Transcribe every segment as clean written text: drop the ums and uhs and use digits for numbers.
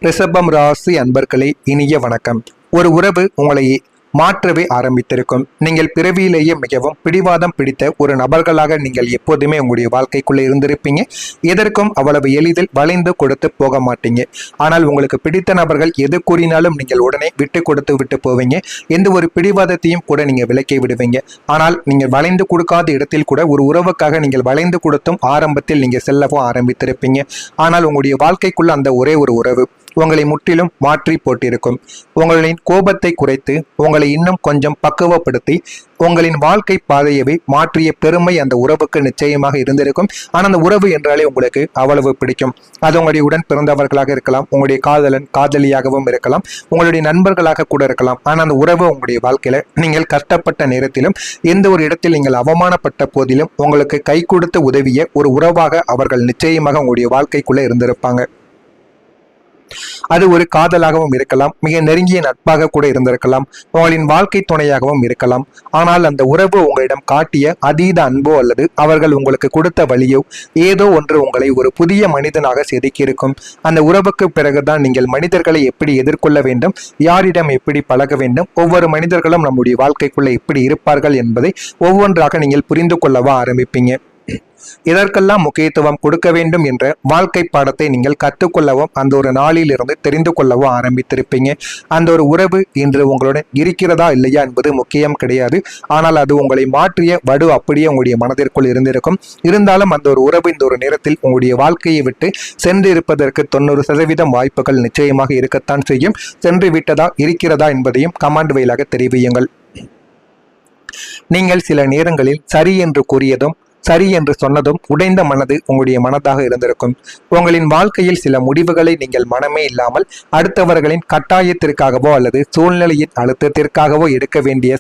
ரிஷபம் ராசி அன்பர்களே, இனிய வணக்கம். ஒரு உறவு உங்களை மாற்றவே ஆரம்பித்திருக்கும். நீங்கள் பிறவியிலேயே மிகவும் பிடிவாதம் பிடித்த ஒரு நபர்களாக நீங்கள் எப்போதுமே உங்களுடைய வாழ்க்கைக்குள்ளே இருந்திருப்பீங்க. எதற்கும் அவ்வளவு எளிதில் வளைந்து கொடுத்து போக மாட்டீங்க. ஆனால் உங்களுக்கு பிடித்த நபர்கள் எது கூறினாலும் நீங்கள் உடனே விட்டு கொடுத்து விட்டு போவீங்க. எந்த ஒரு பிடிவாதத்தையும் கூட நீங்கள் விலக்கி விடுவீங்க. ஆனால் நீங்கள் வளைந்து கொடுக்காத இடத்தில் கூட ஒரு உறவுக்காக நீங்கள் வளைந்து கொடுத்தும் ஆரம்பத்தில் நீங்கள் செல்லவும் ஆரம்பித்திருப்பீங்க. ஆனால் உங்களுடைய வாழ்க்கைக்குள்ள அந்த ஒரே ஒரு உறவு உங்களை முற்றிலும் மாற்றி போட்டிருக்கும். உங்களின் கோபத்தை குறைத்து உங்களை இன்னும் கொஞ்சம் பக்குவப்படுத்தி உங்களின் வாழ்க்கை பாதையவே மாற்றிய பெருமை அந்த உறவுக்கு நிச்சயமாக இருந்திருக்கும். ஆனால் அந்த உறவு என்றாலே உங்களுக்கு அவ்வளவு பிடிக்கும். அது உங்களுடைய உடன் பிறந்தவர்களாக இருக்கலாம், உங்களுடைய காதலன் காதலியாகவும் இருக்கலாம், உங்களுடைய நண்பர்களாக கூட இருக்கலாம். ஆனால் அந்த உறவு உங்களுடைய வாழ்க்கையில நீங்கள் கஷ்டப்பட்ட நேரத்திலும் எந்த ஒரு இடத்தில் நீங்கள் அவமானப்பட்ட போதிலும் உங்களுக்கு கை கொடுத்து உதவிய ஒரு உறவாக அவர்கள் நிச்சயமாக உங்களுடைய வாழ்க்கைக்குள்ளே இருந்திருப்பாங்க. அது ஒரு காதலாகவும் இருக்கலாம், மிக நெருங்கிய நட்பாக கூட இருந்திருக்கலாம், உங்களின் வாழ்க்கை துணையாகவும் இருக்கலாம். ஆனால் அந்த உறவு உங்களிடம் காட்டிய அதீத அன்போ அல்லது அவர்கள் உங்களுக்கு கொடுத்த வழியோ ஏதோ ஒன்று உங்களை ஒரு புதிய மனிதனாக செதுக்கியிருக்கும். அந்த உறவுக்கு பிறகுதான் நீங்கள் மனிதர்களை எப்படி எதிர்கொள்ள வேண்டும், யாரிடம் எப்படி பழக வேண்டும், ஒவ்வொரு மனிதர்களும் நம்முடைய வாழ்க்கைக்குள்ள எப்படி இருப்பார்கள் என்பதை ஒவ்வொன்றாக நீங்கள் புரிந்து கொள்ளவா ஆரம்பிப்பீங்க. இதற்கெல்லாம் முக்கியத்துவம் கொடுக்க வேண்டும் என்ற வாழ்க்கை பாடத்தை நீங்கள் கற்றுக்கொள்ளவும் அந்த ஒரு நாளிலிருந்து தெரிந்து கொள்ளவும் ஆரம்பித்திருப்பீங்க. அந்த ஒரு உறவு இன்று உங்களுடன் இருக்கிறதா இல்லையா என்பது முக்கியம் கிடையாது. ஆனால் அது உங்களை மாற்றிய வடு அப்படியே உங்களுடைய மனதிற்குள் இருந்திருக்கும். இருந்தாலும் அந்த ஒரு உறவு இந்த ஒரு நேரத்தில் உங்களுடைய வாழ்க்கையை விட்டு சென்று இருப்பதற்கு 90% வாய்ப்புகள் நிச்சயமாக இருக்கத்தான் செய்யும். சென்று விட்டதா இருக்கிறதா என்பதையும் கமெண்ட் வாயிலாக தெரிவியுங்கள். நீங்கள் சில நேரங்களில் சரி என்று கூறியதும் சரி என்று சொன்னதும் உடைந்த மனது உங்களுடைய மனதாக இருந்திருக்கும். உங்களின் வாழ்க்கையில் சில முடிவுகளை நீங்கள் மனமே இல்லாமல் அடுத்தவர்களின் கட்டாயத்திற்காகவோ அல்லது சூழ்நிலையின் அழுத்தத்திற்காகவோ எடுக்க வேண்டிய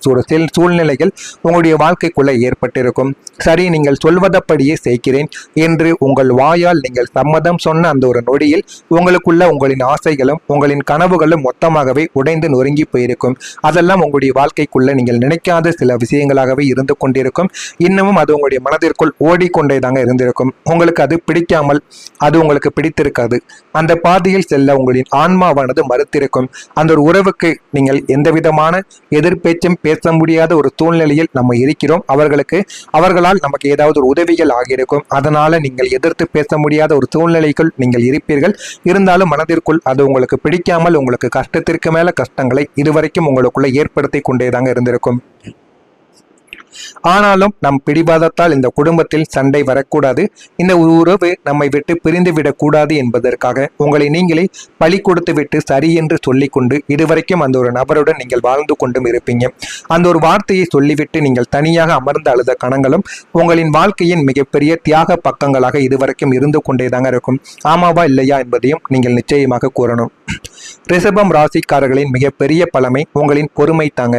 சூழ்நிலைகள் உங்களுடைய வாழ்க்கைக்குள்ள ஏற்பட்டிருக்கும். சரி, நீங்கள் சொல்வதப்படியே செய்கிறேன் என்று உங்கள் வாயால் நீங்கள் சம்மதம் சொன்ன அந்த ஒரு நொடியில் உங்களுக்குள்ள உங்களின் ஆசைகளும் உங்களின் கனவுகளும் மொத்தமாகவே உடைந்து நொறுங்கி போயிருக்கும். அதெல்லாம் உங்களுடைய வாழ்க்கைக்குள்ள நீங்கள் நினைக்காத சில விஷயங்களாகவே இருந்து கொண்டிருக்கும். இன்னமும் அது உங்களுடைய மனதில் ஓடிக்கொண்டே தாங்க இருந்திருக்கும். உங்களுக்கு அது பிடிக்காமல் அது உங்களுக்கு பிடித்திருக்காது. அந்த பாதையில் செல்ல உங்களின் ஆன்மாவானது மறுத்திருக்கும். அந்த ஒரு உறவுக்கு நீங்கள் எந்த விதமான எதிர்பேச்சும் பேச முடியாத ஒரு சூழ்நிலையில் நம்ம இருக்கிறோம். அவர்களால் நமக்கு ஏதாவது ஒரு உதவிகள் ஆகியிருக்கும். அதனால நீங்கள் எதிர்த்து பேச முடியாத ஒரு சூழ்நிலைக்குள் நீங்கள் இருப்பீர்கள். இருந்தாலும் மனதிற்குள் அது உங்களுக்கு பிடிக்காமல் உங்களுக்கு கஷ்டத்திற்கு மேல கஷ்டங்களை இதுவரைக்கும் உங்களுக்குள்ள ஏற்படுத்தி கொண்டேதாங்க இருந்திருக்கும். ஆனாலும் நம் பிடிவாதத்தால் இந்த குடும்பத்தில் சண்டை வரக்கூடாது, இந்த உறவு நம்மை விட்டு பிரிந்து விடக்கூடாது என்பதற்காக உங்களை நீங்களே பழி கொடுத்து விட்டு சரி என்று சொல்லிக்கொண்டு இதுவரைக்கும் அந்த ஒரு நபருடன் நீங்கள் வாழ்ந்து கொண்டும் இருப்பீங்க. அந்த ஒரு வார்த்தையை சொல்லிவிட்டு நீங்கள் தனியாக அமர்ந்து அழுத கணங்களும் உங்களின் வாழ்க்கையின் மிகப்பெரிய தியாக பக்கங்களாக இதுவரைக்கும் இருந்து கொண்டேதாங்க இருக்கும். ஆமாவா இல்லையா என்பதையும் நீங்கள் நிச்சயமாக கூறணும். ரிஷபம் ராசிக்காரர்களின் மிகப்பெரிய பழமை உங்களின் பொறுமை தாங்க.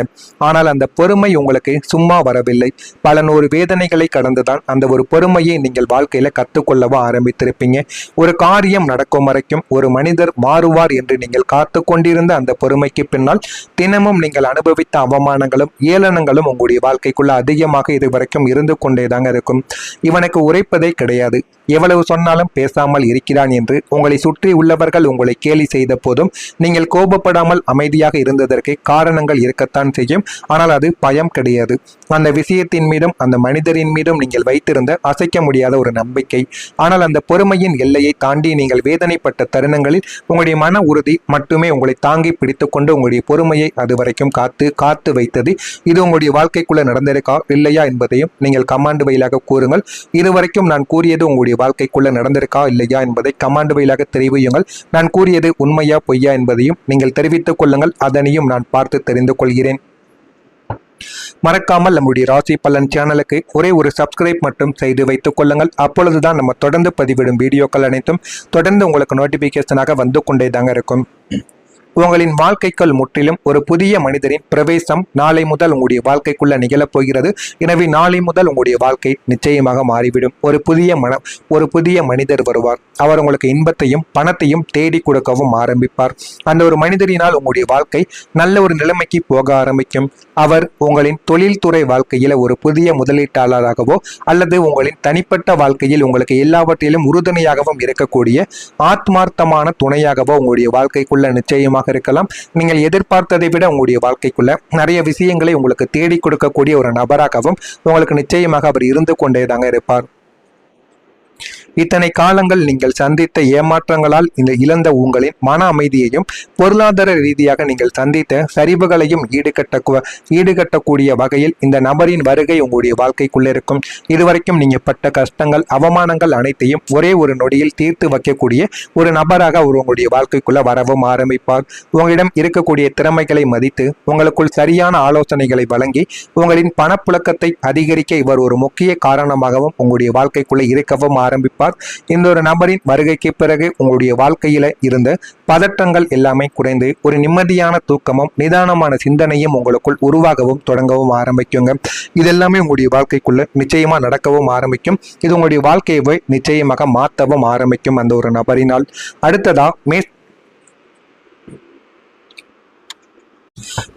ஆனால் அந்த பொறுமை உங்களுக்கு சும்மா வரவில்லை. பல நூறு வேதனைகளை கடந்துதான் அந்த ஒரு பொறுமையை நீங்கள் வாழ்க்கையில கற்றுக்கொள்ளவா ஆரம்பித்திருப்பீங்க. ஒரு காரியம் நடக்கும் வரைக்கும் ஒரு மனிதர் மாறுவார் என்று நீங்கள் காத்து கொண்டிருந்த அந்த பொறுமைக்கு பின்னால் தினமும் நீங்கள் அனுபவித்த அவமானங்களும் ஏளனங்களும் உங்களுடைய வாழ்க்கைக்குள்ள அதிகமாக இதுவரைக்கும் இருந்து கொண்டேதாங்க இருக்கும். இவனுக்கு உரைப்பதே கிடையாது, எவ்வளவு சொன்னாலும் பேசாமல் இருக்கிறான் என்று உங்களை சுற்றி உள்ளவர்கள் உங்களை கேலி செய்த போதும் நீங்கள் கோபப்படாமல் அமைதியாக இருந்ததற்கு காரணங்கள் இருக்கத்தான் செய்யும். ஆனால் அது பயம் கிடையாது. அந்த விஷயத்தின் மீதும் அந்த மனிதரின் மீதும் நீங்கள் வைத்திருந்த அசைக்க முடியாத ஒரு நம்பிக்கை. ஆனால் அந்த பொறுமையின் எல்லையை தாண்டி நீங்கள் வேதனைப்பட்ட தருணங்களில் உங்களுடைய மன உறுதி மட்டுமே உங்களை தாங்கி பிடித்து கொண்டு உங்களுடைய பொறுமையை அது வரைக்கும் காத்து வைத்தது. இது உங்களுடைய வாழ்க்கைக்குள்ள நடந்திருக்கா இல்லையா என்பதையும் நீங்கள் கமாண்ட் வாயிலாக கூறுங்கள். இதுவரைக்கும் நான் கூறியது உங்களுடைய வாழ்க்கைக்குள்ள நடந்திருக்கா இல்லையா என்பதை கமாண்ட் வாயிலாக தெரிவியுங்கள். நான் கூறியது உண்மையா பொய்யா என்பதையும் நீங்கள் தெரிவித்துக் கொள்ளுங்கள். அதனையும் நான் பார்த்து தெரிந்து கொள்கிறேன். மறக்காமல் நம்முடைய ராசி பலன் சேனலுக்கு ஒரே ஒரு சப்ஸ்கிரைப் மட்டும் செய்து வைத்துக் கொள்ளுங்கள். அப்பொழுதுதான் நம்ம தொடர்ந்து பதிவிடும் வீடியோக்கள் அனைத்தும் தொடர்ந்து உங்களுக்கு நோட்டிபிகேஷனாக வந்து கொண்டே தாங்க இருக்கும். உங்களின் வாழ்க்கைக்குள் முற்றிலும் ஒரு புதிய மனிதரின் பிரவேசம் நாளை முதல் உங்களுடைய வாழ்க்கைக்குள்ள நிகழப் போகிறது. எனவே நாளை முதல் உங்களுடைய வாழ்க்கை நிச்சயமாக மாறிவிடும். ஒரு புதிய மனிதர் வருவார். அவர் உங்களுக்கு இன்பத்தையும் பணத்தையும் தேடி கொடுக்கவும் ஆரம்பிப்பார். அந்த ஒரு மனிதரினால் உங்களுடைய வாழ்க்கை நல்ல ஒரு நிலைமைக்கு போக ஆரம்பிக்கும். அவர் உங்களின் தொழில்துறை வாழ்க்கையில ஒரு புதிய முதலீட்டாளராகவோ அல்லது உங்களின் தனிப்பட்ட வாழ்க்கையில் உங்களுக்கு எல்லாவற்றிலும் உறுதுணையாகவும் இருக்கக்கூடிய ஆத்மார்த்தமான துணையாகவோ உங்களுடைய வாழ்க்கைக்குள்ள நிச்சயமாக இருக்கலாம். நீங்கள் எதிர்பார்த்ததை விட உங்களுடைய வாழ்க்கைக்குள்ள நிறைய விஷயங்களை உங்களுக்கு தேடி கொடுக்கக்கூடிய ஒரு நபராகவும் உங்களுக்கு நிச்சயமாக அவர் இருந்து கொண்டேதாங்க இருப்பார். இத்தனை காலங்கள் நீங்கள் சந்தித்த ஏமாற்றங்களால் இந்த இழந்த உங்களின் மன அமைதியையும் பொருளாதார ரீதியாக நீங்கள் சந்தித்த சரிவுகளையும் ஈடுகட்டக்கூடிய வகையில் இந்த நபரின் வருகை உங்களுடைய வாழ்க்கைக்குள்ள இருக்கும். இதுவரைக்கும் நீங்க பட்ட கஷ்டங்கள் அவமானங்கள் அனைத்தையும் ஒரே ஒரு நொடியில் தீர்த்து வைக்கக்கூடிய ஒரு நபராக அவர் உங்களுடைய வாழ்க்கைக்குள்ள வரவும் ஆரம்பிப்பார். உங்களிடம் இருக்கக்கூடிய திறமைகளை மதித்து உங்களுக்குள் சரியான ஆலோசனைகளை வழங்கி உங்களின் பணப்புழக்கத்தை அதிகரிக்க இவர் ஒரு முக்கிய காரணமாகவும் உங்களுடைய வாழ்க்கைக்குள்ள இருக்கவும் ஆரம்பிப்பார். இந்த ஒரு நபரின் வருகைக்கு பிறகு உங்களுடைய வாழ்க்கையில இருந்த பதற்றங்கள் எல்லாமே குறைந்து ஒரு நிம்மதியான தூக்கமும் நிதானமான சிந்தனையும் உங்களுக்குள் உருவாகவும் தொடங்கவும் ஆரம்பிக்குங்க. இதெல்லாமே உங்களுடைய வாழ்க்கைக்குள்ள நிச்சயமா நடக்கவும் ஆரம்பிக்கும். இது உங்களுடைய வாழ்க்கையை நிச்சயமாக மாற்றவும் ஆரம்பிக்கும் அந்த ஒரு நபரினால். அடுத்ததா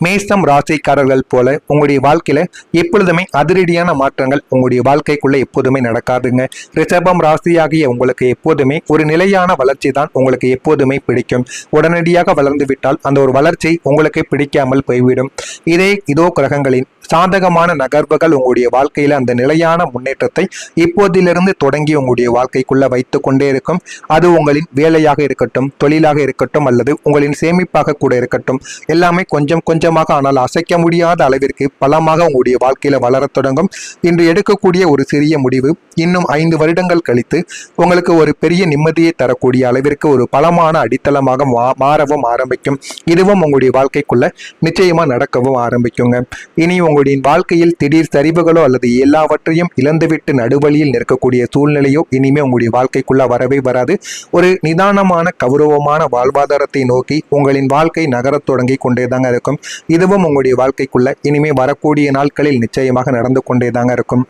மேஷம் ராசிக்காரர்கள் போல உங்களுடைய வாழ்க்கையில எப்பொழுதுமே அதிரடியான மாற்றங்கள் உங்களுடைய வாழ்க்கைக்குள்ள எப்போதுமே நடக்காதுங்க. ரிஷபம் ராசியாகிய உங்களுக்கு எப்போதுமே ஒரு நிலையான வளர்ச்சி தான் உங்களுக்கு எப்போதுமே பிடிக்கும். உடனடியாக வளர்ந்து விட்டால் அந்த ஒரு வளர்ச்சி உங்களுக்கு பிடிக்காமல் போய்விடும். இதோ கிரகங்களின் சாதகமான நகர்வுகள் உங்களுடைய வாழ்க்கையில அந்த நிலையான முன்னேற்றத்தை இப்போதிலிருந்து தொடங்கி உங்களுடைய வாழ்க்கைக்குள்ள வைத்து கொண்டே இருக்கும். அது உங்களின் வேலையாக இருக்கட்டும், தொழிலாக இருக்கட்டும், அல்லது உங்களின் சேமிப்பாக கூட இருக்கட்டும், எல்லாமே கொஞ்சம் கொஞ்சமாக ஆனால் அசைக்க முடியாத அளவிற்கு பலமாக உங்களுடைய வாழ்க்கையில வளரத் தொடங்கும். இன்று எடுக்கக்கூடிய ஒரு சிறிய முடிவு இன்னும் 5 வருடங்கள் கழித்து உங்களுக்கு ஒரு பெரிய நிம்மதியை தரக்கூடிய அளவிற்கு ஒரு பலமான அடித்தளமாக மாறவும் ஆரம்பிக்கும். இதுவும் உங்களுடைய வாழ்க்கைக்குள்ள நிச்சயமா நடக்கவும் ஆரம்பிக்குங்க. இனி உங்களுடைய வாழ்க்கையில் திடீர் சரிவுகளோ அல்லது எல்லாவற்றையும் இழந்துவிட்டு நடுவழியில் நிற்கக்கூடிய சூழ்நிலையோ இனிமே உங்களுடைய வாழ்க்கைக்குள்ள வரவே வராது. ஒரு நிதானமான கௌரவமான வாழ்வாதாரத்தை நோக்கி உங்களின் வாழ்க்கை நகரத் தொடங்கி கொண்டேதாங்க இருக்கும். இதுவும் உங்களுடைய வாழ்க்கைக்குள்ள இனிமே வரக்கூடிய நாட்களில் நிச்சயமாக நடந்து கொண்டேதாங்க இருக்கும்.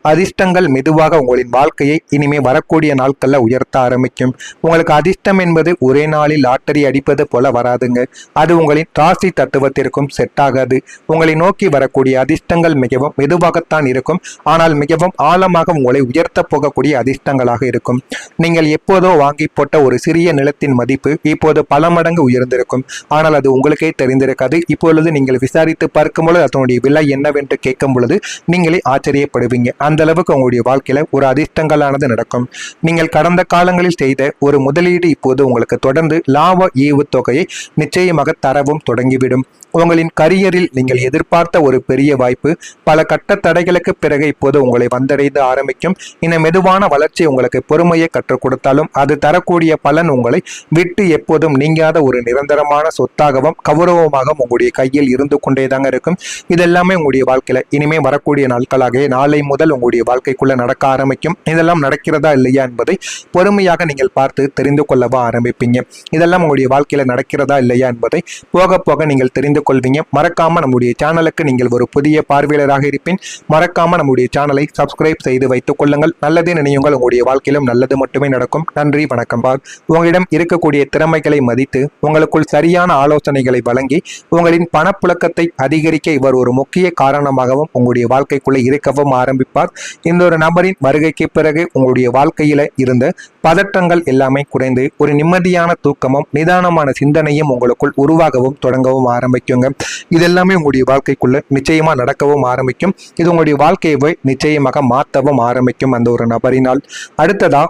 அதிர்ஷ்டங்கள் மெதுவாக உங்களின் வாழ்க்கையை இனிமே வரக்கூடிய நாட்கள்ல உயர்த்த ஆரம்பிக்கும். உங்களுக்கு அதிர்ஷ்டம் என்பது ஒரே நாளில் லாட்டரி அடிப்பது போல வராதுங்க. அது உங்களின் ராசி தத்துவத்திற்கும் செட் ஆகாது. உங்களை நோக்கி வரக்கூடிய அதிர்ஷ்டங்கள் மிகவும் மெதுவாகத்தான் இருக்கும். ஆனால் மிகவும் ஆழமாக உங்களை உயர்த்த போகக்கூடிய அதிர்ஷ்டங்களாக இருக்கும். நீங்கள் எப்போதோ வாங்கி போட்ட ஒரு சிறிய நிலத்தின் மதிப்பு இப்போது பல மடங்கு உயர்ந்திருக்கும். ஆனால் அது உங்களுக்கே தெரிந்திருக்காது. இப்பொழுது நீங்கள் விசாரித்து பார்க்கும் பொழுது அதனுடைய விலை என்னவென்று கேட்கும் பொழுது நீங்களே ஆச்சரியப்படுவீங்க. அந்த அளவுக்கு உங்களுடைய வாழ்க்கையில ஒரு அதிர்ஷ்டங்களானது நடக்கும். நீங்கள் கடந்த காலங்களில் செய்த ஒரு முதலீடு இப்போது உங்களுக்கு தொடர்ந்து லாப ஈவு தொகையை நிச்சயமாக தரவும் தொடங்கிவிடும். உங்களின் கரியரில் நீங்கள் எதிர்பார்த்த ஒரு பெரிய வாய்ப்பு பல கட்ட தடைகளுக்கு பிறகு இப்போது உங்களை வந்தடைந்து ஆரம்பிக்கும். இந்த மெதுவான வளர்ச்சி உங்களுக்கு பொறுமையை கற்றுக் கொடுத்தாலும் அது தரக்கூடிய பலன் உங்களை விட்டு எப்போதும் நீங்காத ஒரு நிரந்தரமான சொத்தாகவும் கௌரவமாகவும் உங்களுடைய கையில் இருந்து கொண்டேதாங்க இருக்கும். இதெல்லாமே உங்களுடைய வாழ்க்கையில இனிமே வரக்கூடிய நாட்களாக நாளை முதல் உங்களுடைய வாழ்க்கைக்குள்ள நடக்க ஆரம்பிக்கும். இதெல்லாம் நடக்கிறதா இல்லையா என்பதை பொறுமையாக நீங்கள் பார்த்து தெரிந்து கொள்ளவா ஆரம்பிப்பீங்க. இதெல்லாம் உங்களுடைய வாழ்க்கையில நடக்கிறதா இல்லையா என்பதை போக போக நீங்கள் தெரிந்து கொள்வீங்க. மறக்காம நம்முடைய சேனலுக்கு நீங்கள் ஒரு புதிய பார்வையாளராக இருப்பேன். மறக்காம நம்முடைய சேனலை சப்ஸ்கிரைப் செய்து வைத்துக் கொள்ளுங்கள். நல்லதே நினையுங்கள். உங்களுடைய வாழ்க்கையிலும் நல்லது மட்டுமே நடக்கும். நன்றி, வணக்கம். உங்களிடம் இருக்கக்கூடிய திறமைகளை மதித்து உங்களுக்குள் சரியான ஆலோசனைகளை வழங்கி உங்களின் பணப்புழக்கத்தை அதிகரிக்க இவர் ஒரு முக்கிய காரணமாகவும் உங்களுடைய வாழ்க்கைக்குள்ள இருக்கவும் ஆரம்பிப்பார். இந்த ஒரு நபரின் வருகைக்கு பிறகு உங்களுடைய வாழ்க்கையில இருந்த பதற்றங்கள் எல்லாமே குறைந்து ஒரு நிம்மதியான தூக்கமும் நிதானமான சிந்தனையும் உங்களுக்குள் உருவாகவும் தொடங்கவும் ஆரம்பிக்குங்க. இதெல்லாமே உங்களுடைய வாழ்க்கைக்குள்ள நிச்சயமா நடக்கவும் ஆரம்பிக்கும். இது உங்களுடைய வாழ்க்கையை நிச்சயமாக மாற்றவும் ஆரம்பிக்கும் அந்த ஒரு நபரினால். அடுத்ததா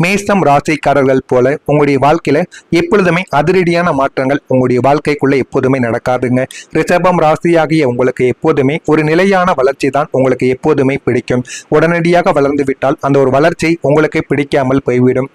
மேஷம் ராசிக்காரர்கள் போல உங்களுடைய வாழ்க்கையில எப்பொழுதுமே அதிரடியான மாற்றங்கள் உங்களுடைய வாழ்க்கைக்குள்ள எப்போதுமே நடக்காதுங்க. ரிஷபம் ராசியாகிய உங்களுக்கு எப்போதுமே ஒரு நிலையான வளர்ச்சி தான் உங்களுக்கு எப்போதுமே பிடிக்கும். உடனடியாக வளர்ந்து விட்டால் அந்த ஒரு வளர்ச்சி உங்களுக்கு பிடிக்காமல் போய்விடும்.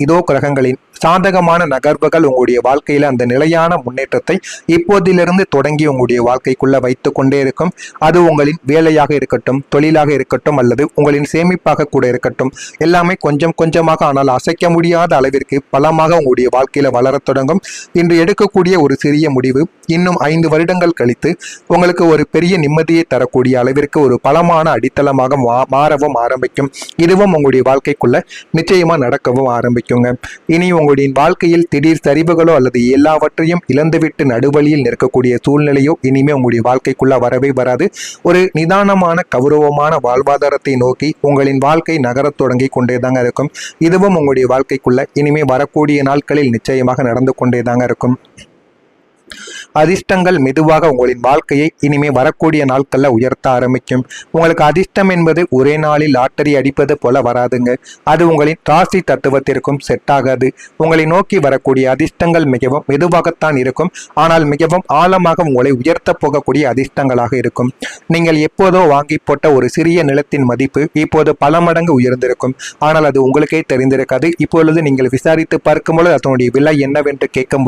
இதோ கிரகங்களின் சாதகமான நகர்வுகள் உங்களுடைய வாழ்க்கையில அந்த நிலையான முன்னேற்றத்தை இப்போதிலிருந்து தொடங்கி உங்களுடைய வாழ்க்கைக்குள்ள வைத்து கொண்டே இருக்கும். அது உங்களின் வேலையாக இருக்கட்டும், தொழிலாக இருக்கட்டும், அல்லது உங்களின் சேமிப்பாக கூட இருக்கட்டும், எல்லாமே கொஞ்சம் கொஞ்சமாக ஆனால் அசைக்க முடியாத அளவிற்கு பலமாக உங்களுடைய வாழ்க்கையில வளரத் தொடங்கும். இன்று எடுக்கக்கூடிய ஒரு சிறிய முடிவு இன்னும் 5 வருடங்கள் கழித்து உங்களுக்கு ஒரு பெரிய நிம்மதியை தரக்கூடிய அளவிற்கு ஒரு பலமான அடித்தளமாக மாறவும் ஆரம்பிக்கும். இதுவும் உங்களுடைய வாழ்க்கைக்குள்ள நிச்சயமா நடக்கவும் ஆரம்பிக்குங்க. இனி உங்களுடைய வாழ்க்கையில் திடீர் சரிவுகளோ அல்லது எல்லாவற்றையும் இழந்துவிட்டு நடுவழியில் நிற்கக்கூடிய சூழ்நிலையோ இனிமே உங்களுடைய வாழ்க்கைக்குள்ள வரவே வராது. ஒரு நிதானமான கௌரவமான வாழ்வாதாரத்தை நோக்கி உங்களின் வாழ்க்கை நகரத் தொடங்கி கொண்டேதாங்க இருக்கும். இதுவும் உங்களுடைய வாழ்க்கைக்குள்ள இனிமே வரக்கூடிய நாட்களில் நிச்சயமாக நடந்து கொண்டேதாங்க இருக்கும். அதிர்ஷ்டங்கள் மெதுவாக உங்களின் வாழ்க்கையை இனிமே வரக்கூடிய நாட்கள்ல உயர்த்த ஆரம்பிக்கும். உங்களுக்கு அதிர்ஷ்டம் என்பது ஒரே நாளில் லாட்டரி அடிப்பது போல வராதுங்க. அது உங்களின் ராசி தத்துவத்திற்கும் செட் ஆகாது. உங்களை நோக்கி வரக்கூடிய அதிர்ஷ்டங்கள் மிகவும் மெதுவாகத்தான் இருக்கும். ஆனால் மிகவும் ஆழமாக உங்களை உயர்த்த போகக்கூடிய அதிர்ஷ்டங்களாக இருக்கும். நீங்கள் எப்போதோ வாங்கி போட்ட ஒரு சிறிய நிலத்தின் மதிப்பு இப்போது பல மடங்கு உயர்ந்திருக்கும். ஆனால் அது உங்களுக்கே தெரிந்திருக்காது. இப்பொழுது நீங்கள் விசாரித்து பார்க்கும்போது அதனுடைய விலை என்னவென்று கேட்கும்